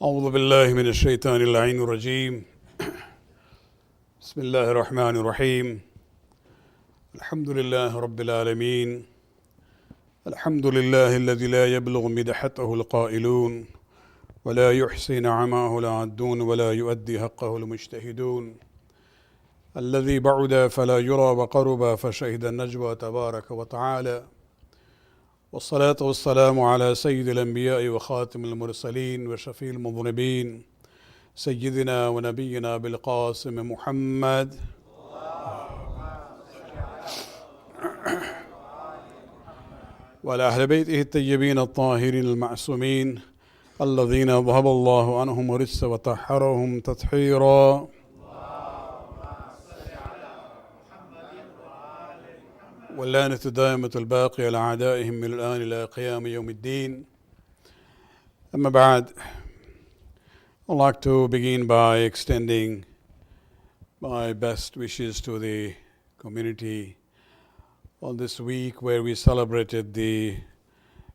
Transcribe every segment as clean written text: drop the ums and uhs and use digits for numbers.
أعوذ بالله من الشيطان اللعين الرجيم. بسم الله الرحمن الرحيم. الحمد لله رب العالمين. الحمد لله الذي لا يبلغ مدحته القائلون ولا يحصي نعماه العادون ولا يؤدي حقه المجتهدون. الذي بعد فلا يرى وقرب فشهد النجوى تبارك وتعالى. والصلاة والسلام على سيد الأنبياء وخاتم المرسلين وشفيع المذنبين سيدنا ونبينا بالقاسم محمد وعلى أهل بيته الطيبين الطاهرين المعصومين الذين ذهب الله عنهم الرجس وطهرهم تطهيرا. واللعنة دائمة الباقية على أعدائهم من الآن إلى قيام يوم الدين. أما بعد, I'd like to begin by extending my best wishes to the community on this week where we celebrated the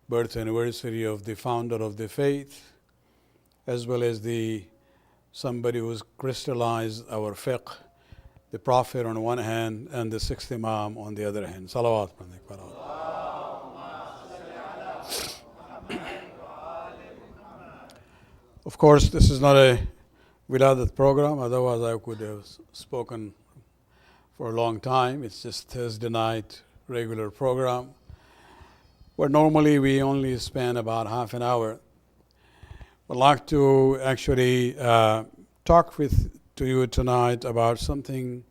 birth anniversary of the founder of the faith, as well as somebody who's crystallized our fiqh, the Prophet on one hand and the sixth Imam on the other hand. Salawat. Of course, this is not a Wiladat program, otherwise I could have spoken for a long time. It's just Thursday night regular program, where normally we only spend about half an hour. I'd like to actually talk to you tonight about something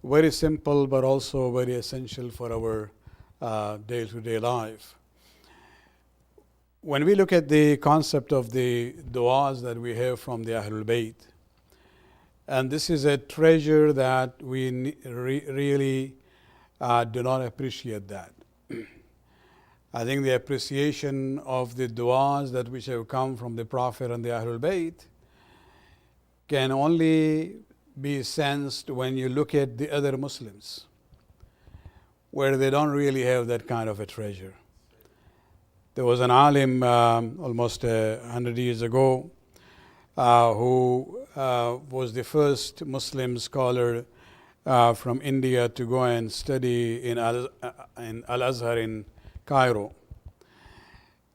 very simple but also very essential for our day-to-day life. When we look at the concept of the du'as that we have from the Ahlul Bayt, and this is a treasure that we really do not appreciate that. I think the appreciation of the du'as that which have come from the Prophet and the Ahlul Bayt can only be sensed when you look at the other Muslims, where they don't really have that kind of a treasure. There was an Alim almost 100 years ago who was the first Muslim scholar from India to go and study in Al-Azhar in Cairo.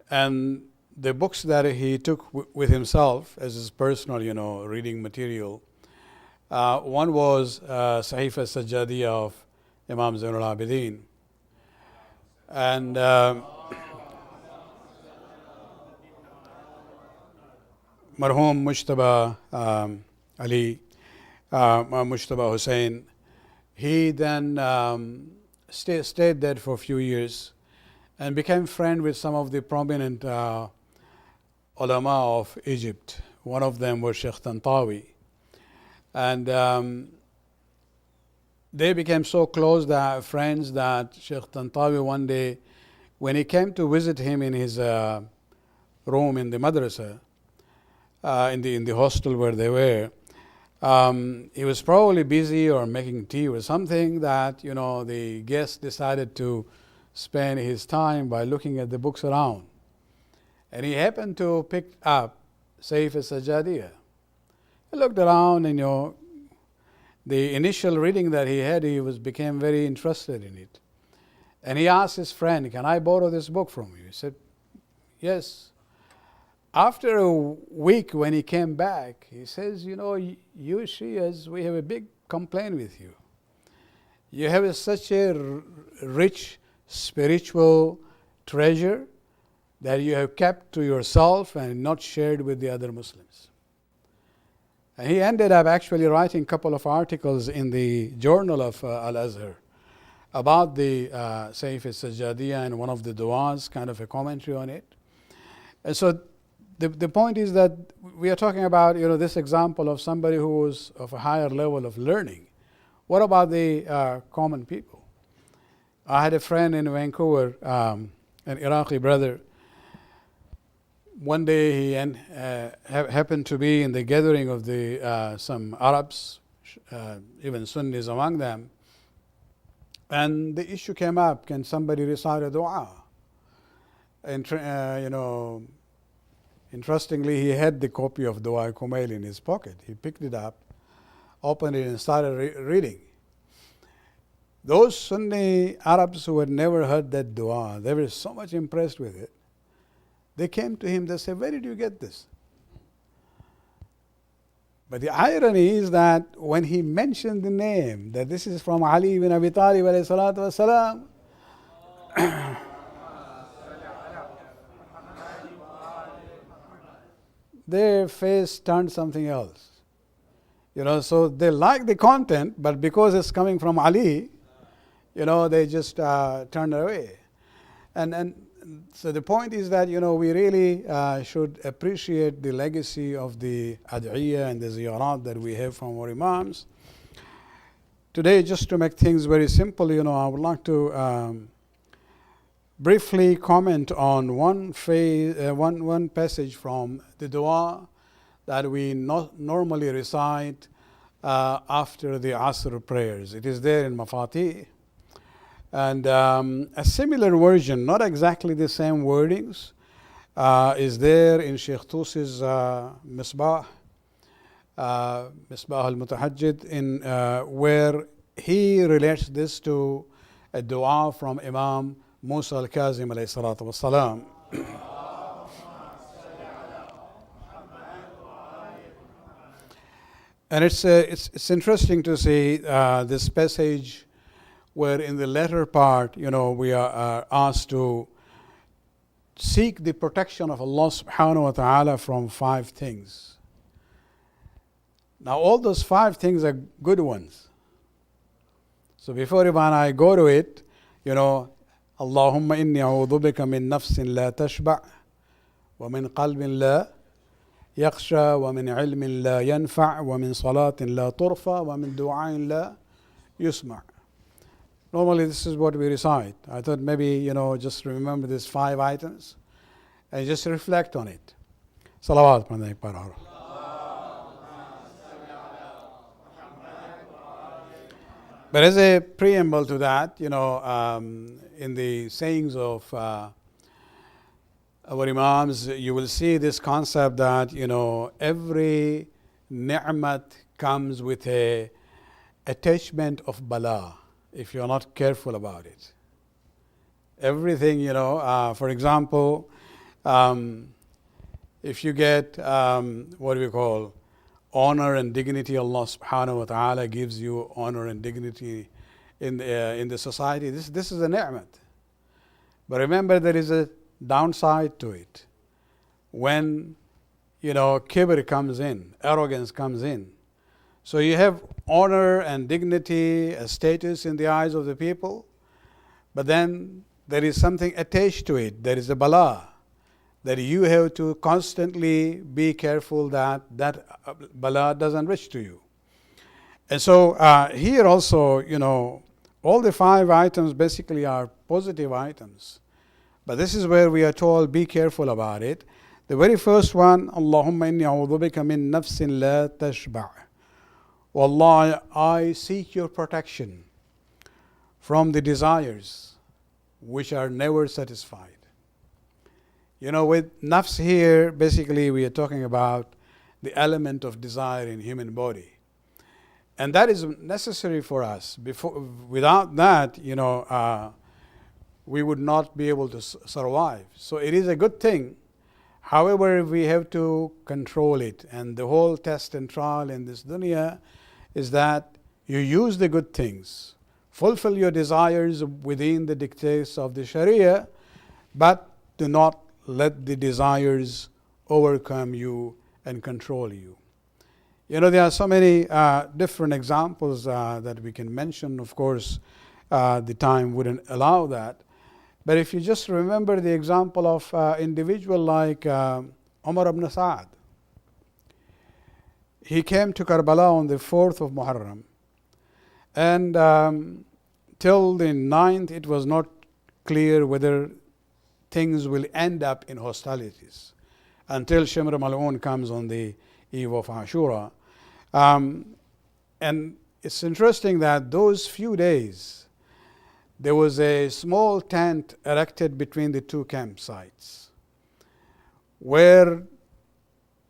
And the books that he took with himself as his personal, reading material, one was Sahif al-Sajjadiyya of Imam Zainul Abidin. And Marhum Mujtaba Ali, Mujtaba Hussain, he then stayed there for a few years and became friend with some of the prominent ulama of Egypt. One of them was Sheikh Tantawi. And they became so close friends that Sheikh Tantawi one day, when he came to visit him in his room in the madrasa, in the hostel where they were, he was probably busy or making tea or something that, the guest decided to spend his time by looking at the books around. And he happened to pick up Sayyid al-Sajjadiyya. He looked around and, the initial reading that he had, became very interested in it. And he asked his friend, "Can I borrow this book from you?" He said, "Yes." After a week, when he came back, he says, "You Shias, we have a big complaint with you. You have such a rich spiritual treasure that you have kept to yourself and not shared with the other Muslims." And he ended up actually writing a couple of articles in the journal of Al-Azhar about the Sayyid al-Sajjadiyya and one of the du'as, kind of a commentary on it. And so the point is that we are talking about this example of somebody who was of a higher level of learning. What about the common people? I had a friend in Vancouver, an Iraqi brother. One day he happened to be in the gathering of some Arabs, even Sunnis among them, and the issue came up: can somebody recite a du'a? And Interestingly, he had the copy of Dua Kumail in his pocket. He picked it up, opened it, and started reading. Those Sunni Arabs who had never heard that dua, they were so much impressed with it. They came to him, they said, "Where did you get this?" But the irony is that when he mentioned the name, that this is from Ali ibn Abi Talib alayhi salatu wasalam, their face turned something else. So they like the content, but because it's coming from Ali, they just turned away. And so the point is that, we really should appreciate the legacy of the ad'iyah and the ziyarat that we have from our imams. Today, just to make things very simple, I would like to briefly comment on one passage from the dua that we normally recite after the Asr prayers. It is there in Mafatih. And a similar version, not exactly the same wordings, is there in Sheikh Tusi's Misbah al-Mutahajjid, where he relates this to a dua from Imam Musa al-Kazim alayhi salatu wassalam. And it's interesting to see this passage where in the latter part, we are asked to seek the protection of Allah subhanahu wa ta'ala from 5 things. Now all those 5 things are good ones. So before even I go to it, Allahumma inni a'udhu bika min nafsin la tashba' wa min qalbin la yakhsha wa min ilmin la yanfa' wa min salatin la turfa wa min du'ain la yusma'. Normally this is what we recite. I thought maybe, just remember these 5 items and just reflect on it. Salawat par. But as a preamble to that, in the sayings of our Imams, you will see this concept that, every ni'mat comes with a attachment of bala, if you're not careful about it. Everything, for example, if you get, what do we call, honor and dignity, Allah subhanahu wa ta'ala gives you honor and dignity in the society. This is a ni'mat. But remember, there is a downside to it. When, kibr comes in, arrogance comes in. So you have honor and dignity, a status in the eyes of the people, but then there is something attached to it. There is a bala that you have to constantly be careful that bala doesn't reach to you. And so here also, all the 5 items basically are positive items. But this is where we are told, be careful about it. The very first one, Allahumma inni a'udhu bika min nafsin la tashba'. O Allah, I seek your protection from the desires which are never satisfied. With nafs here, basically we are talking about the element of desire in human body. And that is necessary for us. Without that, we would not be able to survive. So it is a good thing. However, we have to control it. And the whole test and trial in this dunya is that you use the good things, fulfill your desires within the dictates of the Sharia, but do not let the desires overcome you and control you. There are so many different examples that we can mention. Of course, the time wouldn't allow that. But if you just remember the example of individual like Umar ibn Sa'ad. He came to Karbala on the 4th of Muharram. And till the 9th, it was not clear whether things will end up in hostilities until Shimr Mal'un comes on the eve of Ashura. And it's interesting that those few days, there was a small tent erected between the 2 campsites where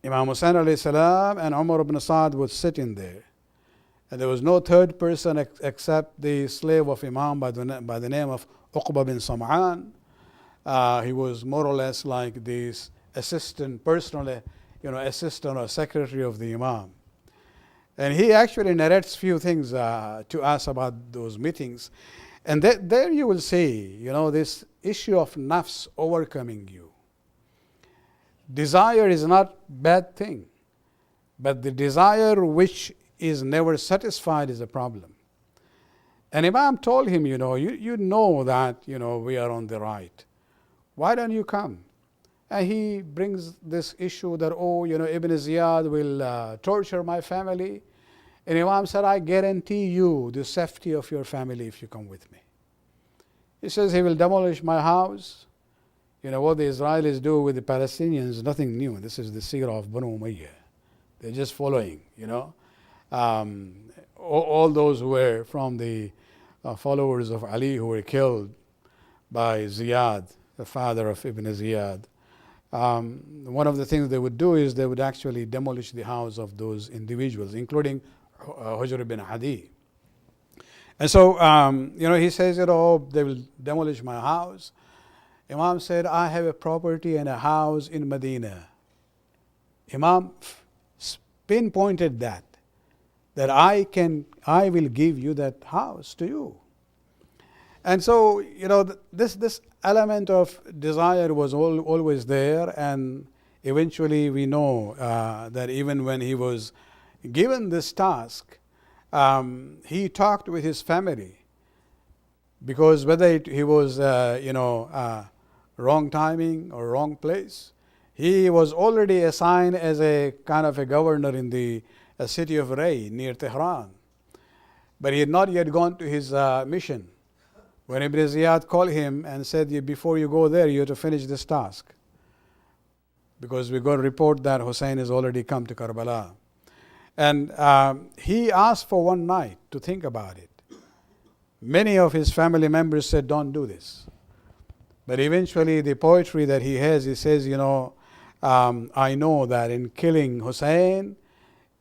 Imam Hussein alayhi salam and Umar ibn Saad would sit in there. And there was no third person except the slave of Imam by the name of Uqba bin Sam'an. He was more or less like this assistant, personal, assistant or secretary of the Imam. And he actually narrates few things to us about those meetings. And there you will see, this issue of nafs overcoming you. Desire is not bad thing, but the desire which is never satisfied is a problem. And Imam told him, you know that, we are on the right. Why don't you come? And he brings this issue that, Ibn Ziyad will torture my family. And Imam said, I guarantee you the safety of your family if you come with me. He says he will demolish my house. What the Israelis do with the Palestinians, nothing new. This is the seerah of Banu Umayyah. They're just following, all those who were from the followers of Ali who were killed by Ziyad, the father of Ibn Ziyad. One of the things they would do is they would actually demolish the house of those individuals, including Hujr ibn Hadi. And so, he says, they will demolish my house. Imam said, I have a property and a house in Medina. Imam pinpointed that I will give you that house to you. And so, this element of desire was always there, and eventually we know that even when he was given this task, he talked with his family, because whether he was, wrong timing or wrong place, he was already assigned as a kind of a governor in the city of Rabi near Tehran. But he had not yet gone to his mission. When Ibn Ziyad called him and said, before you go there, you have to finish this task, because we're going to report that Hussein has already come to Karbala. And he asked for one night to think about it. Many of his family members said, don't do this. But eventually the poetry that he has, he says, I know that in killing Hussein,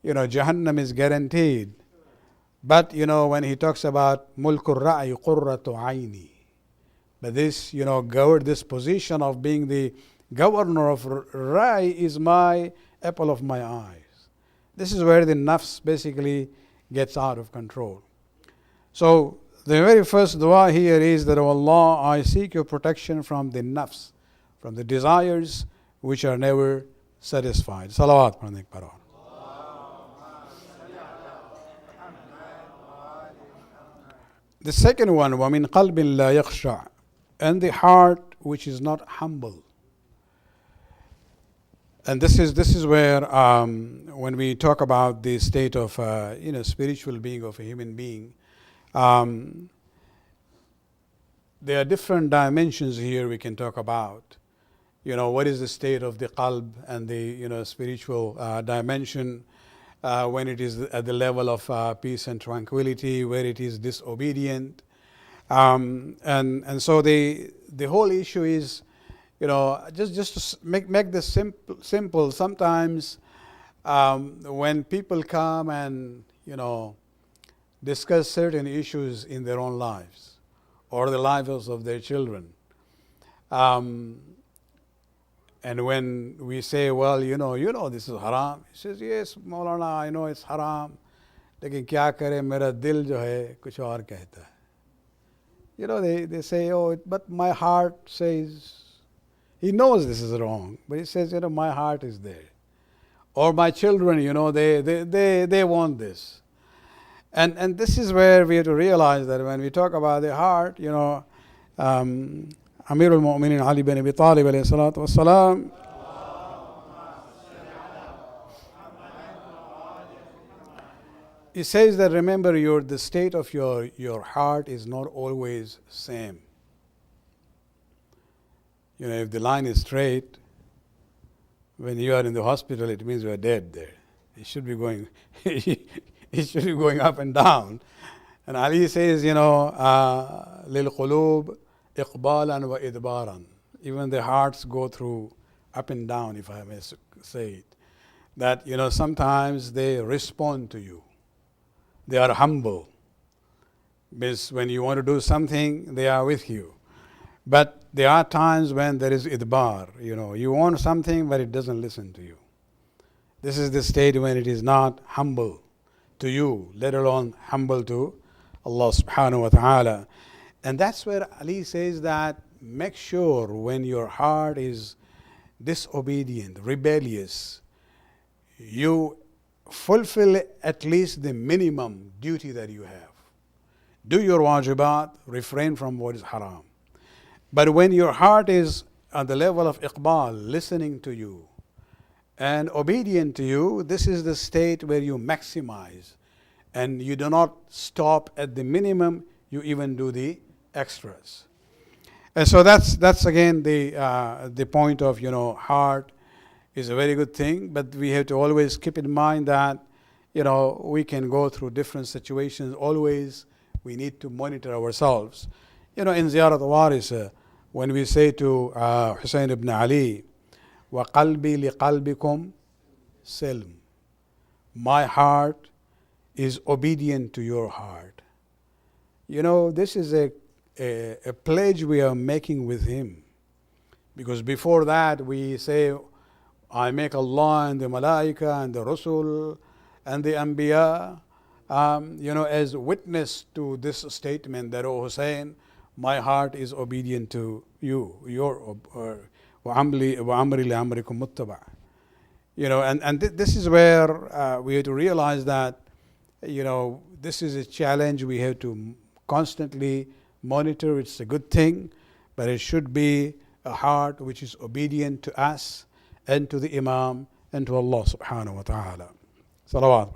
Jahannam is guaranteed. But, when he talks about mulkur ra'i qurratu aini, but this, this position of being the governor of Ra'i is my apple of my eyes. This is where the nafs basically gets out of control. So the very first dua here is that, O Allah, I seek your protection from the nafs, from the desires which are never satisfied. Salawat pढ़ने पर और. The second one, وَمِنْ قَلْبٍ لَا يَخْشَعْ, and the heart which is not humble. And this is where when we talk about the state of spiritual being of a human being, there are different dimensions here we can talk about. What is the state of the qalb and the spiritual dimension when it is at the level of peace and tranquility, where it is disobedient, and so the whole issue is, just to make this simple. Sometimes when people come and discuss certain issues in their own lives or the lives of their children, and when we say, well, this is haram, he says, yes, Maulana, I know it's haram, lekin kya kare, mera dil jo hai kuch aur kehta hai. They say, but my heart says, he knows this is wrong, but he says, my heart is there. Or my children, they want this. And this is where we have to realize that when we talk about the heart, Amir al-Mu'minin Ali bin Abi Talib alayhi salatu wassalam, he says that, remember, the state of your heart is not always same. If the line is straight, when you are in the hospital, it means you are dead there. It should be going, it should be going up and down. And Ali says, lil qulub iqbalan wa idbaran. Even the hearts go through up and down, if I may say it. that, sometimes they respond to you. They are humble. Because when you want to do something, they are with you. But there are times when there is idbar. You want something, but it doesn't listen to you. This is the state when it is not humble to you, let alone humble to Allah subhanahu wa ta'ala. And that's where Ali says that make sure when your heart is disobedient, rebellious, you fulfill at least the minimum duty that you have. Do your wajibat, refrain from what is haram. But when your heart is at the level of iqbal, listening to you and obedient to you, this is the state where you maximize and you do not stop at the minimum, you even do the extras. And so that's again the point of, heart is a very good thing, but we have to always keep in mind that, we can go through different situations. Always we need to monitor ourselves. In Ziyarat Waris, when we say to Hussein ibn Ali, وَقَلْبِي لِقَلْبِكُمْ سِلْمٌ, my heart is obedient to your heart. This is a pledge we are making with him. Because before that we say, I make Allah and the Malaika and the Rasul and the Anbiya, as witness to this statement that, O Hussein, my heart is obedient to you. وَأَمْرِي لِأَمْرِكُمْ مُتَّبَعٌ. And this is where we have to realize that, this is a challenge we have to constantly monitor. It's a good thing, but it should be a heart which is obedient to us and to the Imam and to Allah subhanahu wa ta'ala. Salawat.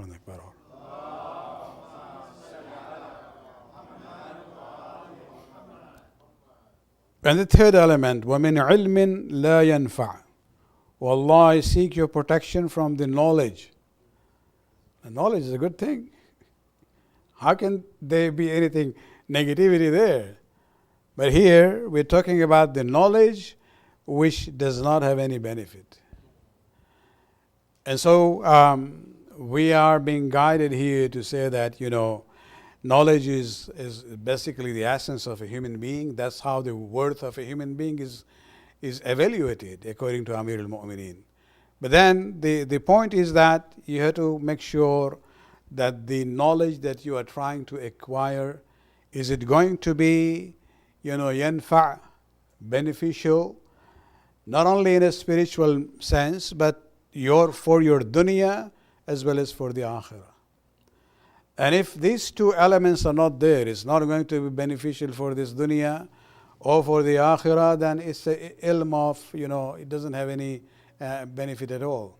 And the third element, وَمِنْ عِلْمٍ لَا يَنْفَعُ. Allah, I seek your protection from the knowledge. The knowledge is a good thing. How can there be anything negativity there? But here we're talking about the knowledge which does not have any benefit. And so we are being guided here to say that, knowledge is basically the essence of a human being. That's how the worth of a human being is evaluated according to Amir al-Mu'mineen. But then the point is that you have to make sure that the knowledge that you are trying to acquire, is it going to be, yanfa', beneficial, not only in a spiritual sense, but for your dunya as well as for the akhirah. And if these two elements are not there, it's not going to be beneficial for this dunya or for the akhirah, then it's an ilm of, it doesn't have any benefit at all.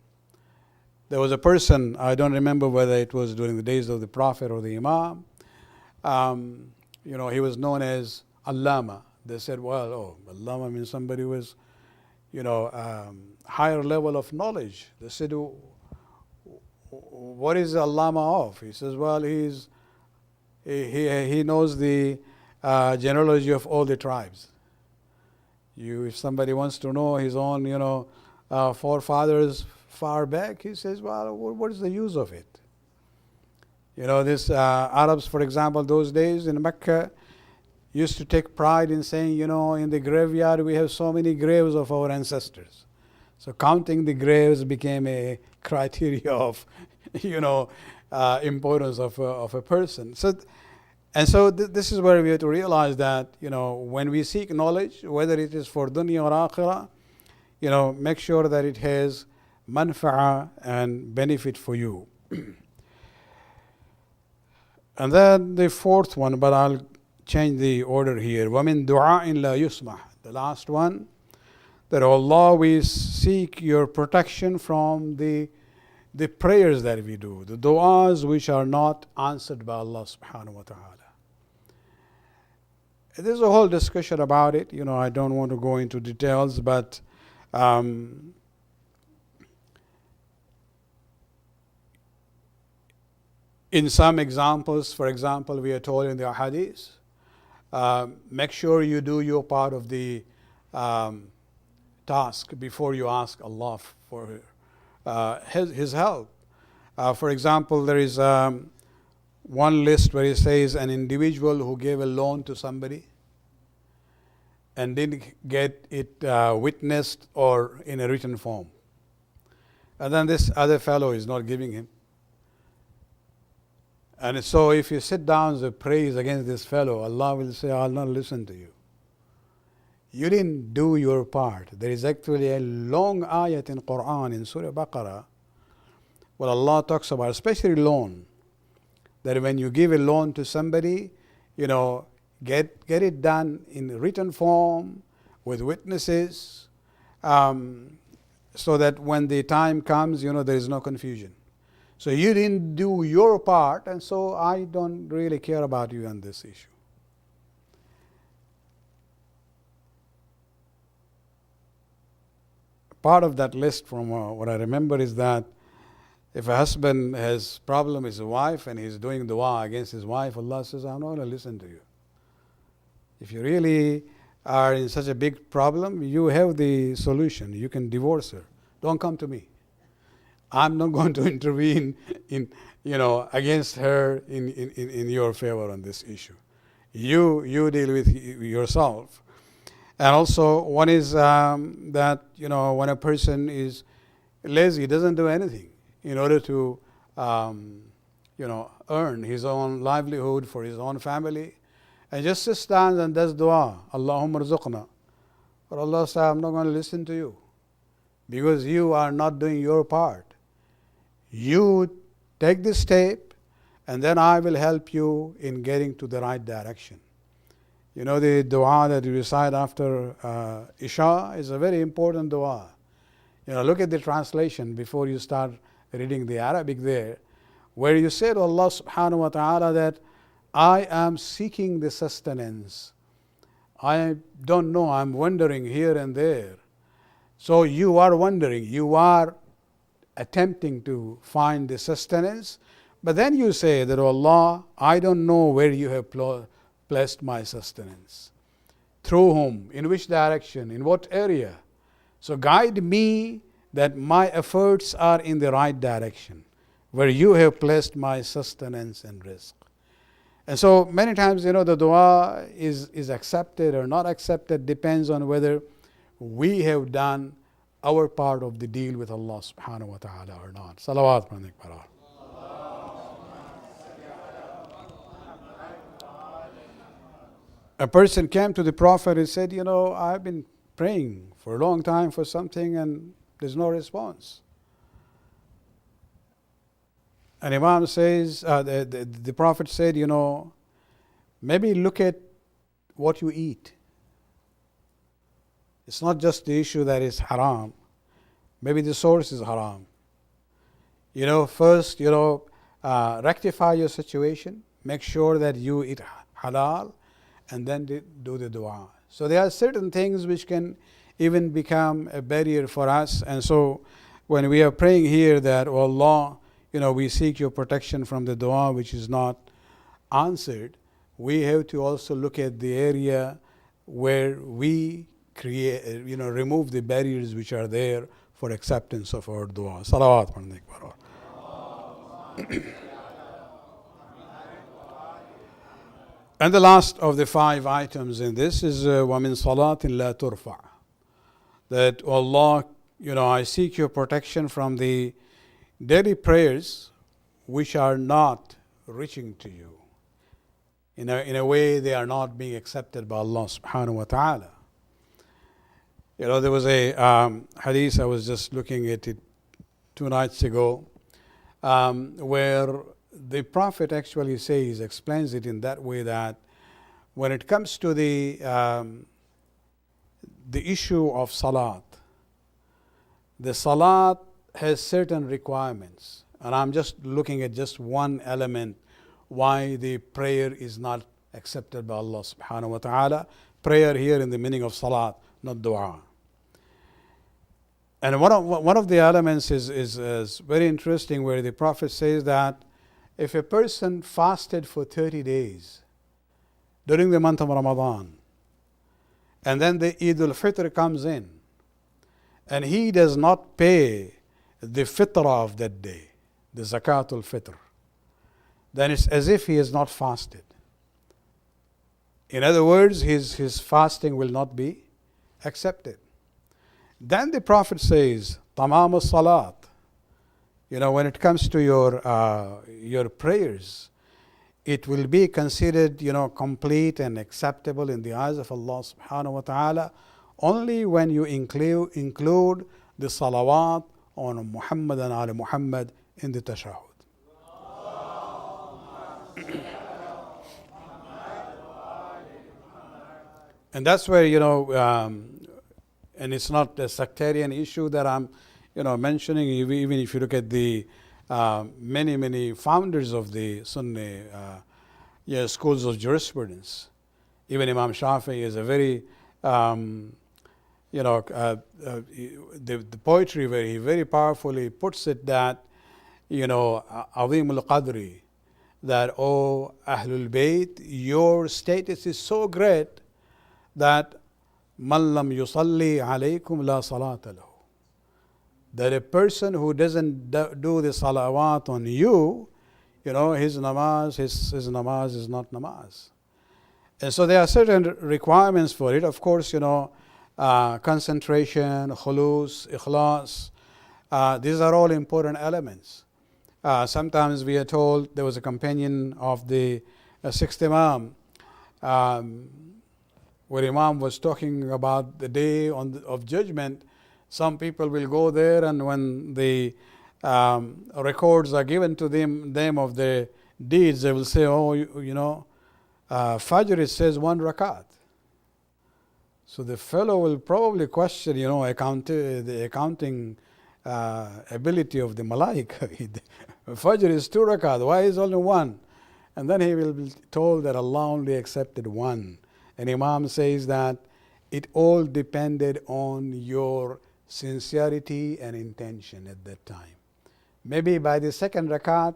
There was a person, I don't remember whether it was during the days of the Prophet or the Imam, he was known as Allama. They said, well, Allama means somebody who was, higher level of knowledge. They said, what is Allama of? He says, well, he knows the genealogy of all the tribes. If somebody wants to know his own, forefathers far back, he says, well, what is the use of it? This Arabs, for example, those days in Mecca, used to take pride in saying, in the graveyard we have so many graves of our ancestors. So counting the graves became a criteria of, importance of a person. So this is where we have to realize that, when we seek knowledge, whether it is for dunya or akhirah, make sure that it has manfa'a and benefit for you. And then the fourth one, but I'll change the order here. وَمِن دُعَاءٍ لَا يُسْمَحْ. The last one, that Allah, we seek your protection from the prayers that we do, the du'as which are not answered by Allah subhanahu wa ta'ala. There's a whole discussion about it. I don't want to go into details, but in some examples, for example, we are told in the hadith, make sure you do your part of the task before you ask Allah for his help. For example, there is one list where it says an individual who gave a loan to somebody and didn't get it witnessed or in a written form. And then this other fellow is not giving him. And so if you sit down and praise against this fellow, Allah will say, I'll not listen to you. You didn't do your part. There is actually a long ayat in Quran, in Surah Baqarah, where Allah talks about, especially loan, that when you give a loan to somebody, get it done in written form with witnesses, so that when the time comes, there is no confusion. So you didn't do your part, and so I don't really care about you on this issue. Part of that list, from what I remember, is that if a husband has problem with his wife and he's doing dua against his wife, Allah says, I'm not going to listen to you. If you really are in such a big problem, you have the solution. You can divorce her. Don't come to me. I'm not going to intervene against her in your favor on this issue. You deal with yourself. And also, one is that when a person is lazy, doesn't do anything in order to earn his own livelihood for his own family, and just stands and does dua, Allahumma rzuqna. But Allah says, I'm not going to listen to you because you are not doing your part. You take this step, and then I will help you in getting to the right direction. The dua that you recite after Isha is a very important dua. Look at the translation before you start reading the Arabic there, where you say to Allah subhanahu wa ta'ala that I am seeking the sustenance. I don't know, I'm wandering here and there. So you are wandering, you are attempting to find the sustenance, but then you say that, oh Allah, I don't know where you have placed my sustenance. Through whom? In which direction? In what area? So guide me that my efforts are in the right direction, where you have placed my sustenance and risk. And so many times, the dua is accepted or not accepted, depends on whether we have done our part of the deal with Allah subhanahu wa ta'ala or not. Salawat. A person came to the Prophet and said, I've been praying for a long time for something and there's no response. And Imam says, the Prophet said, maybe look at what you eat. It's not just the issue that is haram. Maybe the source is haram. First, rectify your situation. Make sure that you eat halal, and then do the dua. So there are certain things which can even become a barrier for us. And so when we are praying here that, oh Allah, we seek your protection from the dua which is not answered, we have to also look at the area where we remove the barriers which are there for acceptance of our dua. Salawat. And the last of the 5 items in this is وَمِن صَلَاةٍ لَا تُرْفَعْ. That, oh Allah, I seek your protection from the daily prayers which are not reaching to you. In a way, they are not being accepted by Allah subhanahu wa ta'ala. There was a hadith, I was just looking at it 2 nights ago, where the Prophet actually explains it in that way that when it comes to the issue of salat, the salat has certain requirements. And I'm just looking at just one element why the prayer is not accepted by Allah subhanahu wa ta'ala. Prayer here in the meaning of salat, not dua. And one of the elements is very interesting, where the Prophet says that if a person fasted for 30 days during the month of Ramadan, and then the Eid al-Fitr comes in, and he does not pay the fitrah of that day, the zakatul fitr, then it's as if he is not fasted. In other words, his fasting will not be accepted. Then the Prophet says, tamam salat. When it comes to your prayers, it will be considered, complete and acceptable in the eyes of Allah subhanahu wa ta'ala only when you include the salawat on Muhammad and Ali Muhammad in the tashahhud. And that's where, and it's not a sectarian issue that I'm, mentioning. Even if you look at the many founders of the Sunni schools of jurisprudence, even Imam Shafi'i is a very, the poetry very powerfully puts it that, Azim al-Qadri, that, O Ahlul Bayt, your status is so great that man lam yusalli alaykum la salata lahu. That a person who doesn't do the salawat on you, his namaz is not namaz. And so there are certain requirements for it. Of course, concentration, khulus, ikhlas, these are all important elements. Sometimes we are told, there was a companion of the sixth Imam, where Imam was talking about the day of judgment. Some people will go there, and when the records are given to them of their deeds, they will say, Fajr, it says 1 rakat. So the fellow will probably question, the accounting ability of the malaika. Fajr is 2 rakat, why is only 1? And then he will be told that Allah only accepted 1. And Imam says that it all depended on your sincerity and intention at that time. Maybe by the second rakat,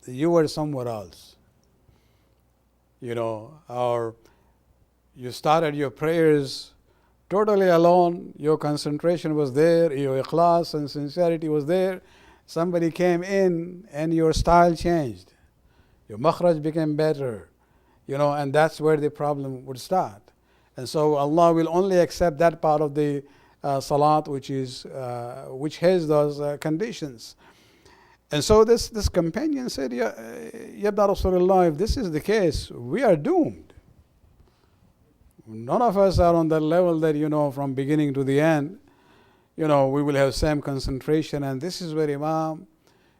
you were somewhere else. Or you started your prayers totally alone, your concentration was there, your ikhlas and sincerity was there. Somebody came in and your style changed. Your makhraj became better. And that's where the problem would start. And so Allah will only accept that part of the salat which has those conditions. And so this companion said, Ya Rasulullah, if this is the case, we are doomed. None of us are on that level that, from beginning to the end, we will have same concentration. And this is where Imam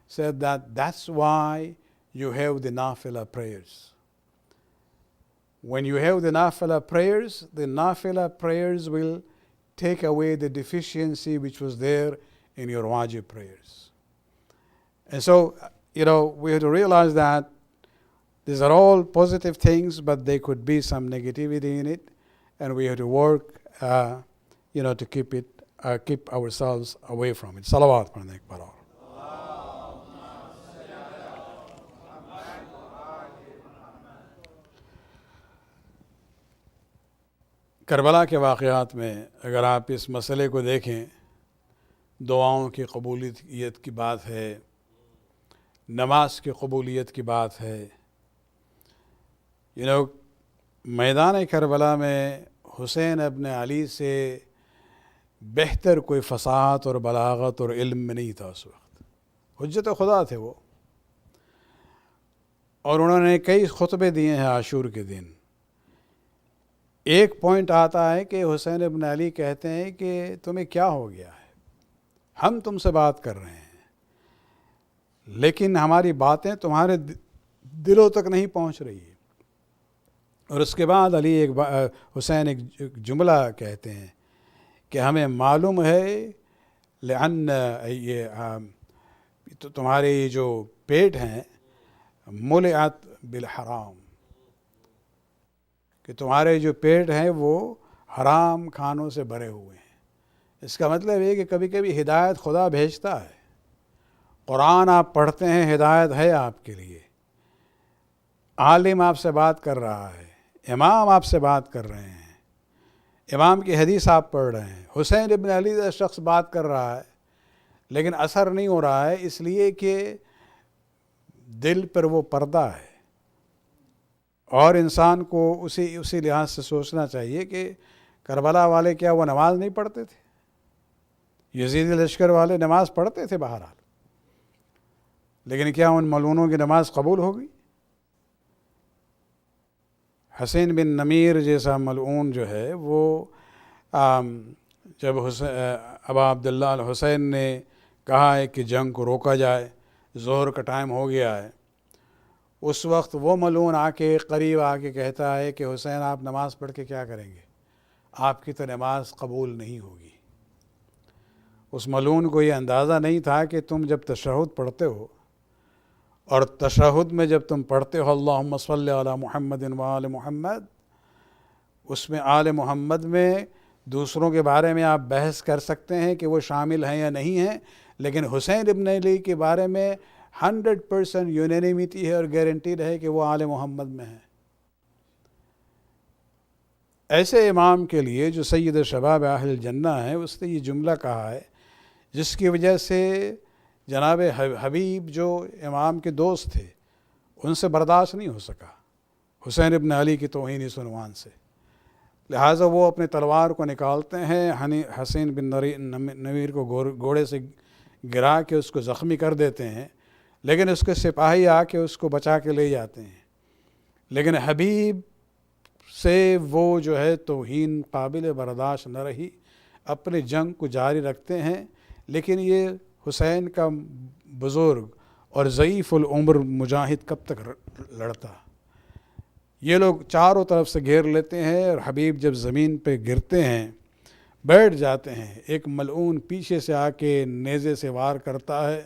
said that's why you have the nafila prayers. When you have the nafila prayers will take away the deficiency which was there in your wajib prayers. And so, we have to realize that these are all positive things, but there could be some negativity in it, and we have to work, to keep ourselves away from it. Salawat padne ek baar aur. Karbala के वाक़यात में अगर आप इस मसले को देखें, दुआओं की कबूलियत की बात है, नमाज की कबूलियत की बात है। मैदान करबला में हुसैन इब्न अली से बेहतर कोई फसाहत और बलागत और इल्म में नहीं था उस वक्त। हुज्जत खुदा थे वो, और उन्होंने कई खुतबे दिए हैं आशूर के दिन। एक पॉइंट आता है कि हुसैन इब्न अली कहते हैं कि तुम्हें क्या हो गया है, हम तुमसे बात कर रहे हैं लेकिन हमारी बातें तुम्हारे दिलों तक नहीं पहुंच रही है। और उसके बाद हुसैन एक जुमला कहते हैं कि हमें मालूम है लअन ये तो तुम्हारे जो पेट हैं मुलिअत बिल हराम, कि तुम्हारे जो पेट हैं वो हराम खानों से भरे हुए हैं। इसका मतलब है कि कभी कभी हिदायत खुदा भेजता है। कुरान आप पढ़ते हैं, हिदायत है आपके लिए। आलिम आपसे बात कर रहा है, इमाम आपसे बात कर रहे हैं, इमाम की हदीस आप पढ़ रहे हैं, हुसैन इब्न अली का शख्स बात कर रहा है, لیکن اثر نہیں ہو رہا ہے، اس لیے کہ دل پر وہ پردہ ہے۔ اور انسان کو اسی لحاظ سے سوچنا چاہیے کہ کربلا والے کیا وہ نماز نہیں پڑھتے تھے؟ یزید لشکر والے نماز پڑھتے تھے بہرحال، لیکن کیا ان ملعونوں کی نماز قبول ہوگی؟ حسین بن نمیر جیسا ملعون جو ہے وہ جب ابا عبداللہ الحسین نے کہا ہے کہ جنگ کو روکا جائے، ظہر کا ٹائم ہو گیا ہے، اس وقت وہ ملعون قریب آ کے کہتا ہے کہ حسین آپ نماز پڑھ کے کیا کریں گے؟ آپ کی تو نماز قبول نہیں ہوگی۔ اس ملعون کو یہ اندازہ نہیں تھا کہ تم جب تشہد پڑھتے ہو، اور تشہد میں جب تم پڑھتے ہو اللہم صلی علی محمد و آل محمد، اس میں آل محمد میں دوسروں کے بارے میں آپ بحث کر سکتے ہیں کہ وہ شامل ہیں یا نہیں ہیں، لیکن حسین ابن علی کے بارے میں 100% یونینیمیٹی ہے اور گارنٹیڈ ہے کہ وہ آل محمد میں ہیں۔ ایسے امام کے لیے جو سید شباب اہل الجنہ ہیں، اس نے یہ جملہ کہا ہے جس کی وجہ سے جناب حبیب جو امام کے دوست تھے ان سے برداشت نہیں ہو سکا حسین ابن علی کی توہین اس عنوان سے، لہٰذا وہ اپنے تلوار کو نکالتے ہیں، حسین بن نویر کو گھوڑے سے گرا کے اس کو زخمی کر دیتے ہیں، لیکن اس کے سپاہی آ کے اس کو بچا کے لے جاتے ہیں، لیکن حبیب سے وہ جو ہے توہین قابل برداشت نہ رہی، اپنے جنگ کو جاری رکھتے ہیں۔ لیکن یہ حسین کا بزرگ اور ضعیف العمر مجاہد کب تک لڑتا؟ یہ لوگ چاروں طرف سے گھیر لیتے ہیں، اور حبیب جب زمین پہ گرتے ہیں بیٹھ جاتے ہیں، ایک ملعون پیچھے سے آ کے نیزے سے وار کرتا ہے،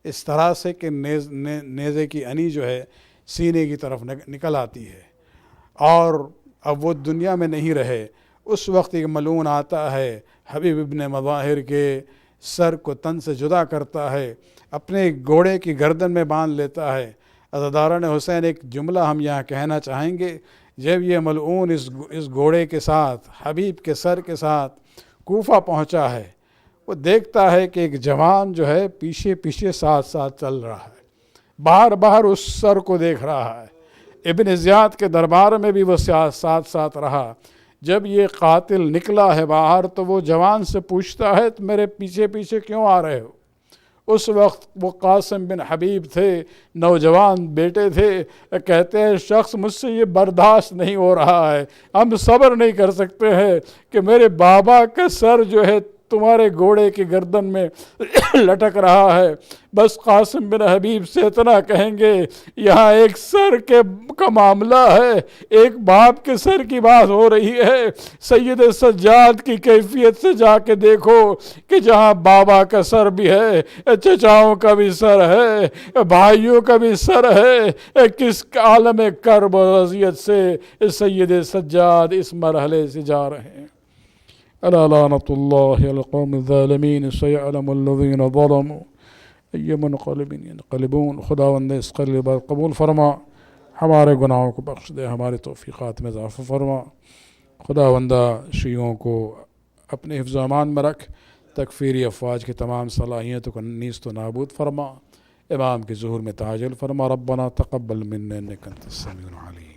اس طرح سے کہ نیزے کی انی جو ہے سینے کی طرف نکل آتی ہے، اور اب وہ دنیا میں نہیں رہے۔ اس وقت ایک ملعون آتا ہے، حبیب ابن مظاہر کے سر کو تن سے جدا کرتا ہے، اپنے گھوڑے کی گردن میں باندھ لیتا ہے۔ عزاداران حسین، ایک جملہ ہم یہاں کہنا چاہیں گے، جب یہ ملعون اس گھوڑے کے ساتھ حبیب کے سر کے ساتھ کوفہ پہنچا ہے، وہ دیکھتا ہے کہ ایک جوان جو ہے پیچھے پیچھے ساتھ ساتھ چل رہا ہے، بار بار اس سر کو دیکھ رہا ہے۔ ابن زیاد کے دربار میں بھی وہ ساتھ ساتھ رہا۔ جب یہ قاتل نکلا ہے باہر تو وہ جوان سے پوچھتا ہے تو میرے پیچھے پیچھے کیوں آ رہے ہو؟ اس وقت وہ قاسم بن حبیب تھے، نوجوان بیٹے تھے، کہتے ہیں شخص مجھ سے یہ برداشت نہیں ہو رہا ہے، ہم صبر نہیں کر سکتے ہیں کہ میرے بابا کا سر جو ہے تمہارے گھوڑے کی گردن میں لٹک رہا ہے۔ بس قاسم بن حبیب سے اتنا کہیں گے، یہاں ایک سر کا معاملہ ہے، ایک باپ کے سر کی بات ہو رہی ہے۔ سید سجاد کی کیفیت سے جا کے دیکھو کہ جہاں بابا کا سر بھی ہے، چچاؤں کا بھی سر ہے، بھائیوں کا بھی سر ہے، کس عالم کرب و اذیت سے سید سجاد اس مرحلے سے جا رہے ہیں۔ الا لعنۃ اللہ علی القوم الظالمین سیعلم الذین ظلموا ای منقلب ینقلبون۔ خداوند اس قلب قبول فرما، ہمارے گناہوں کو بخش دے، ہمارے توفیقات میں اضافہ فرما۔ خداوندہ شیعوں کو اپنے حفظ و امان میں رکھ، تکفیری افواج کی تمام صلاحیتوں کو نیست و نابود فرما، امام کے ظہور میں تعجل فرما۔ ربنا تقبل منا انک انت السمیع العلیم۔